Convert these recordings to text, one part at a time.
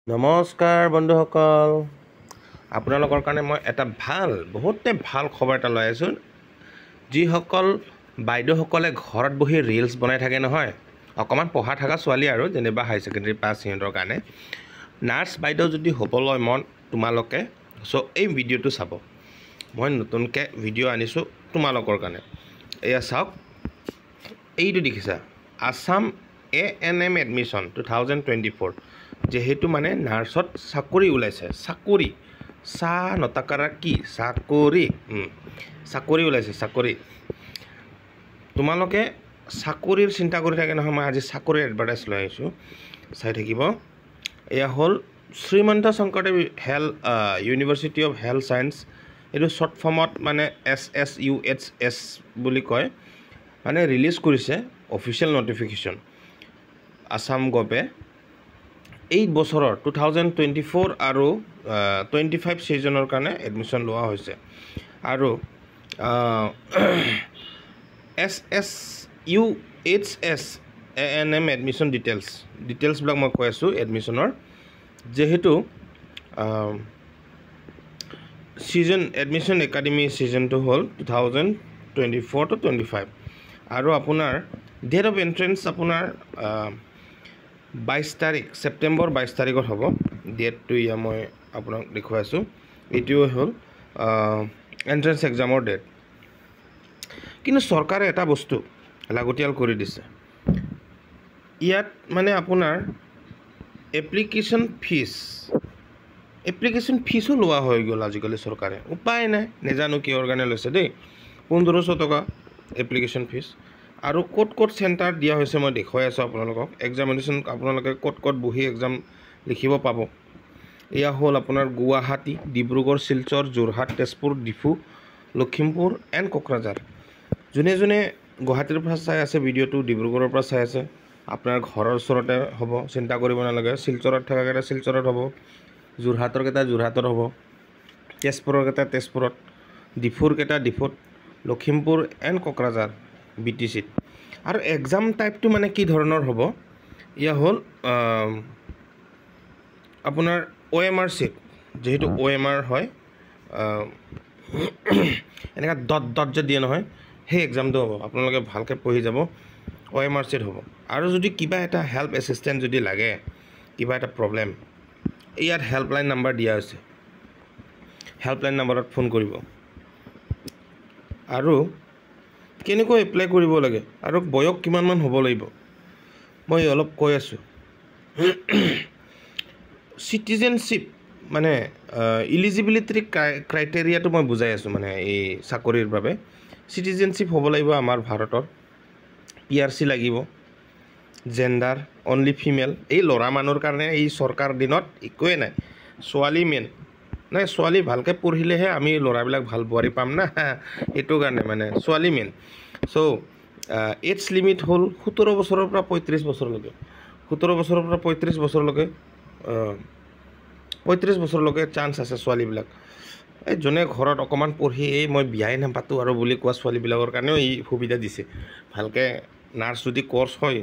নমস্কাৰ বন্ধুসকল, আপোনালোকৰ কাৰণে মই এটা বহুতে ভাল খবৰ এটা লৈ আছোঁ। যিসকল বাইদেউসকলে ঘৰত বহি ৰিলছ বনাই থাকে নহয়, অকণমান পঢ়া থকা ছোৱালী আৰু যেনিবা হাই ছেকেণ্ডেৰী পাছ সিহঁতৰ কাৰণে নাৰ্ছ বাইদেউ যদি হ'বলৈ মন তোমালোকে এই ভিডিঅ'টো চাব। মই নতুনকৈ ভিডিঅ' আনিছোঁ তোমালোকৰ কাৰণে। এয়া চাওক, এইটো দেখিছা আছাম ANM এডমিশ্যন 2024। যেহেতু মানে নাৰ্ছত চাকৰি ওলাইছে, চাকৰি নটাকাৰা কি চাকৰি ওলাইছে। চাকৰি তোমালোকে চাকৰিৰ চিন্তা কৰি থাকে নহয়, মই আজি চাকৰিৰ এডভাৰটাইজ লৈ আহিছোঁ, চাই থাকিব। এয়া হ'ল Srimanta Sankardev university of health science. এইটো শ্বৰ্ট ফৰ্মত মানে SSUHS বুলি কয়। মানে ৰিলিজ কৰিছে অফিচিয়েল নটিফিকেশ্যন আছাম গভে। এই বছৰৰ 2024 আৰু 25 ছিজনৰ কাৰণে এডমিশ্যন লোৱা হৈছে। আৰু SSUHS ANM এডমিশ্যন ডিটেইলছবিলাক মই কৈ আছোঁ এডমিশ্যনৰ। যিহেতু এডমিশ্যন একাডেমি ছিজনটো হ'ল 2024 to 25। আৰু আপোনাৰ ডেট অফ এণ্ট্ৰেঞ্চ আপোনাৰ 22 তাৰিখ, ছেপ্টেম্বৰ 22 তাৰিখত হ'ব। ডেটটো ইয়াত মই আপোনাক দেখুৱাইছোঁ। এইটোৱে হ'ল এণ্ট্ৰেঞ্চ এক্সামৰ ডেট। কিন্তু চৰকাৰে এটা বস্তু লাগতিয়াল কৰি দিছে ইয়াত, মানে আপোনাৰ এপ্লিকেশ্যন ফিজো লোৱা হৈ গ'ল আজিকালি চৰকাৰে। উপায় নাই, নেজানো কিহৰ কাৰণে লৈছে দেই। 1500 টকা এপ্লিকেশ্যন ফিজ। আৰু ক'ত চেণ্টাৰ দিয়া হৈছে মই দেখুৱাই আছোঁ আপোনালোকক। এক্সামিনেশ্যন আপোনালোকে ক'ত বহি এক্সাম লিখিব পাব। এয়া হ'ল আপোনাৰ গুৱাহাটী, ডিব্ৰুগড়, শিলচৰ, যোৰহাট, তেজপুৰ, ডিফু, লখিমপুৰ এণ্ড কোকৰাঝাৰ। যোনে গুৱাহাটীৰ পৰা চাই আছে ভিডিঅ'টো, ডিব্ৰুগড়ৰ পৰা চাই আছে, আপোনাৰ ঘৰৰ ওচৰতে হ'ব, চিন্তা কৰিব নালাগে। শিলচৰত থকাকেইটা শিলচৰত হ'ব, যোৰহাটৰ কেইটা যোৰহাটত হ'ব, তেজপুৰৰ কেইটা তেজপুৰত, ডিফুৰ কেইটা ডিফুত, লখিমপুৰ এণ্ড কোকৰাঝাৰ BTCত। আৰু এক্সাম টাইপটো মানে কি ধৰণৰ হ'ব, এয়া হ'ল আপোনাৰ OMR চিট। যিহেতু OMR হয়, এনেকুৱা ডট যে দিয়ে নহয়, সেই এক্সামটো হ'ব। আপোনালোকে ভালকৈ পঢ়ি যাব, OMR চিট হ'ব। আৰু যদি কিবা এটা হেল্প এছিষ্টেণ্ট যদি লাগে, কিবা এটা প্ৰব্লেম, ইয়াত হেল্পলাইন নাম্বাৰ দিয়া হৈছে। হেল্পলাইন নাম্বাৰত ফোন কৰিব। আৰু কেনেকৈ এপ্লাই কৰিব লাগে আৰু বয়স কিমানমান হ'ব লাগিব মই অলপ কৈ আছোঁ। চিটিজেনশ্বিপ মানে ইলিজিবিলিটি ক্ৰাইটেৰিয়াটো মই বুজাই আছোঁ। মানে এই চাকৰিৰ বাবে চিটিজেনশ্বিপ হ'ব লাগিব আমাৰ ভাৰতৰ, PRC লাগিব, জেণ্ডাৰ অনলি ফিমেল। এই ল'ৰা মানুহৰ কাৰণে এই চৰকাৰ দিনত একোৱে নাই, ছোৱালী মেইন। নাই, ছোৱালী ভালকৈ পঢ়িলেহে আমি ল'ৰাবিলাক ভাল বোৱাৰী পাম না, সেইটো কাৰণে মানে ছোৱালী মেইন। এজ লিমিট হ'ল 17 বছৰৰ পৰা 35 বছৰলৈকে। 17 বছৰৰ পৰা 35 বছৰলৈকে চান্স আছে ছোৱালীবিলাক। এই যোনে ঘৰত অকণমান পঢ়ি মই বিয়াই নাপাতোঁ আৰু বুলি কোৱা ছোৱালীবিলাকৰ কাৰণেও এই সুবিধা দিছে। ভালকৈ নাৰ্ছ যদি কৰ্চ হয়,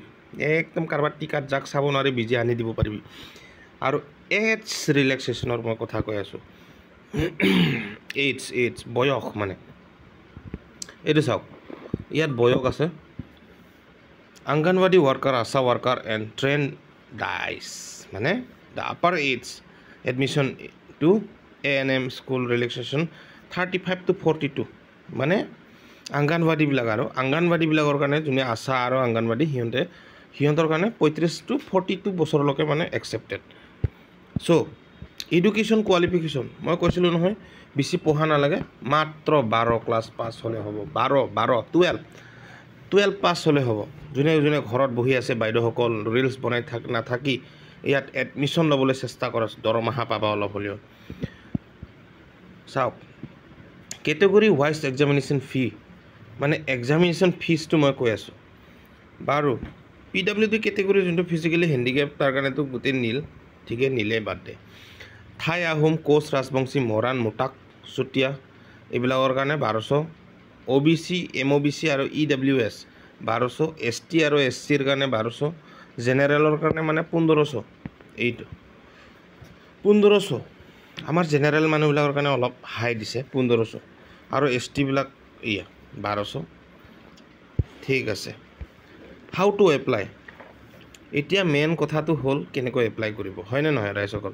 একদম কাৰোবাৰ টিকাত যাক চাব নোৱাৰি বিজি আনি দিব পাৰিবি। আৰু এজ ৰিলেক্সেশ্যনৰ মই কথা কৈ আছোঁ। এইজ বয়স, মানে এইটো চাওক, ইয়াত বয়স আছে। Anganwadi worker, ASHA worker and trained ডাইচ, মানে the upper age admission to ANM school relaxation 35 to 42। মানে অংগনৱাড়ীবিলাকৰ কাৰণে, যোনে আশা আৰু অংগনৱাড়ী সিহঁতৰ কাৰণে 35 to 42 বছৰলৈকে মানে একচেপ্টেড। এডুকেশ্যন কোৱালিফিকেশ্যন মই কৈছিলোঁ নহয়, বেছি পঢ়া নালাগে, মাত্ৰ 12 ক্লাছ পাছ হ'লে হ'ব। 12 পাছ হ'লে হ'ব। যোনে ঘৰত বহি আছে বাইদেউসকল, ৰিলছ বনাই নাথাকি ইয়াত এডমিশ্যন ল'বলৈ চেষ্টা কৰক, দৰমহা পাবা অলপ হ'লেও। চাওক, কেটেগৰী ৱাইজ এক্সামিনেশ্যন ফি, মানে এক্সামিনেশ্যন ফিজটো মই কৈ আছোঁ। বাৰু PWD কেটেগৰী যোনটো ফিজিকেলি হেণ্ডিকেপ, তাৰ কাৰণেতো গোটেই নীল, ঠিকে নীলে বাদ দে। থাই, আহোম, কোচ, ৰাজবংশী, মৰাণ, মোটাক, চুতীয়া এইবিলাকৰ কাৰণে 1200, OBC, MOBC আৰু EWS 1200, ST আৰু SCৰ কাৰণে 1200, জেনেৰেলৰ কাৰণে মানে 1500। এইটো 1500 আমাৰ জেনেৰেল মানুহবিলাকৰ কাৰণে অলপ হাই দিছে 1500 আৰু ST বিলাক ইয়া 1200 ঠিক আছে হাউ টু এপ্লাই এতিয়া মেইন কথাটো হ'ল কেনেকৈ এপ্লাই কৰিব হয়নে নহয় ৰাইজসকল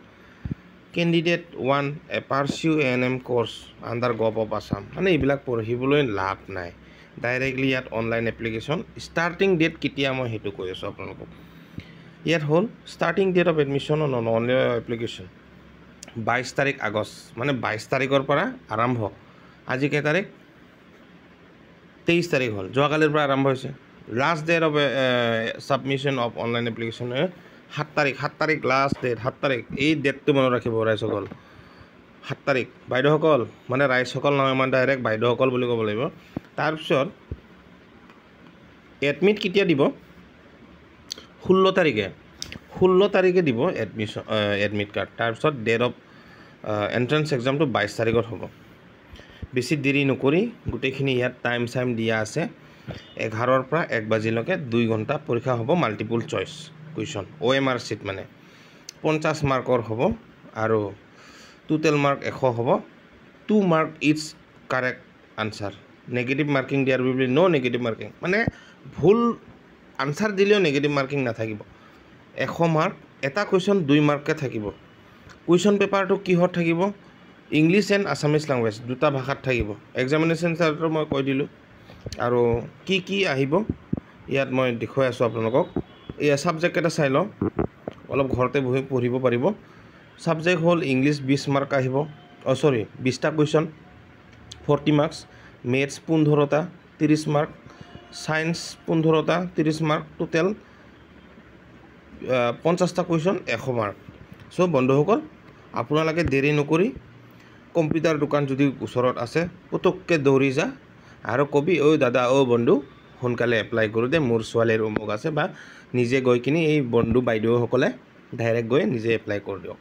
candidate 1 pursue ANM course under gov of Assam মানে এইবিলাক পঢ়িবলৈ লাভ নাই ডাইৰেক্টলি ইয়াত অনলাইন এপ্লিকেশ্যন ষ্টাৰ্টিং ডেট কেতিয়া মই সেইটো কৈ আছোঁ আপোনালোকক ইয়াত হ'ল starting date of admission on online application 22 তাৰিখ আগষ্ট মানে 22 তাৰিখৰ পৰা আৰম্ভ আজি কেই তাৰিখ 23 তাৰিখ হ'ল যোৱাকালিৰ পৰা আৰম্ভ হৈছে last date of submission of online application 7 তাৰিখ লাষ্ট ডেট 7 তাৰিখ এই ডেটটো মনত ৰাখিব ৰাইজসকল 7 তাৰিখ বাইদেউসকল মানে ৰাইজসকল নহয় মানে ডাইৰেক্ট বাইদেউসকল বুলি ক'ব লাগিব তাৰপিছত এডমিট কেতিয়া দিব 16 তাৰিখে দিব এডমিট কাৰ্ড তাৰপিছত ডেট অফ এন্ট্ৰেন্স এক্সামটো 22 তাৰিখত হ'ব বেছি দেৰি নকৰি গোটেইখিনি ইয়াত টাইম চাইম দিয়া আছে 11ৰ পৰা 1 বাজিলৈকে 2 ঘণ্টা পৰীক্ষা হ'ব multiple choice question OMR sheet মানে 50 মাৰ্কৰ হ'ব আৰু টোটেল মাৰ্ক 100 হ'ব 2 mark it's correct answer negative marking দিয়াৰ বুলি নো নেগেটিভ মাৰ্কিং মানে ভুল আনসাৰ দিলেও নেগেটিভ মাৰ্কিং নাথাকিব 100 মাৰ্ক এটা কুৱেশ্যন 2 মাৰ্ককে থাকিব কুৱেশ্যন পেপাৰটো কিহত থাকিব ইংলিছ এণ্ড আছামিজ ল্যাঙ্গুৱেজ দুটা ভাষাত থাকিব এক্সামিনেশ্যন চাৰ্টৰ মই কৈ দিলোঁ আৰু কি আহিব ইয়াত মই দেখুৱাই আছোঁ আপোনালোকক এই সাবজেক্ট এটা চাই লওঁ অলপ ঘৰতে বহি পঢ়িব পাৰিব সাবজেক্ট হ'ল ইংলিছ 20 মাৰ্ক আহিব সৰি 20টা কুৱেশ্যন 40 মাৰ্কস মেথছ 15টা 30 মাৰ্ক সায়েন্স 15টা 30 মাৰ্ক টোটেল 50টা কুৱেশ্যন 100 মাৰ্ক সো বন্ধুসকল আপোনালোকে দেৰি নকৰি কম্পিউটাৰ দোকান যদি ওচৰত আছে পটককে দৌৰি যা আৰু কবি ঐ দাদা ও বন্ধু সোনকালে এপ্লাই কৰি দে মোৰ ছোৱালীৰ অমুক আছে বা নিজে গৈ কিনি এই বন্ধু বাইদেউসকলে ডাইৰেক্ট গৈ নিজে এপ্লাই কৰি দিয়ক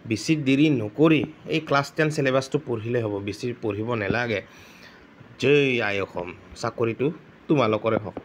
বেছি দেৰি নকৰি এই ক্লাছ 10 সিলেবাসটো পঢ়িলে হ'ব বেছি পঢ়িব নালাগে জয় আই অসম চাকৰিটো তোমালোকৰে হওক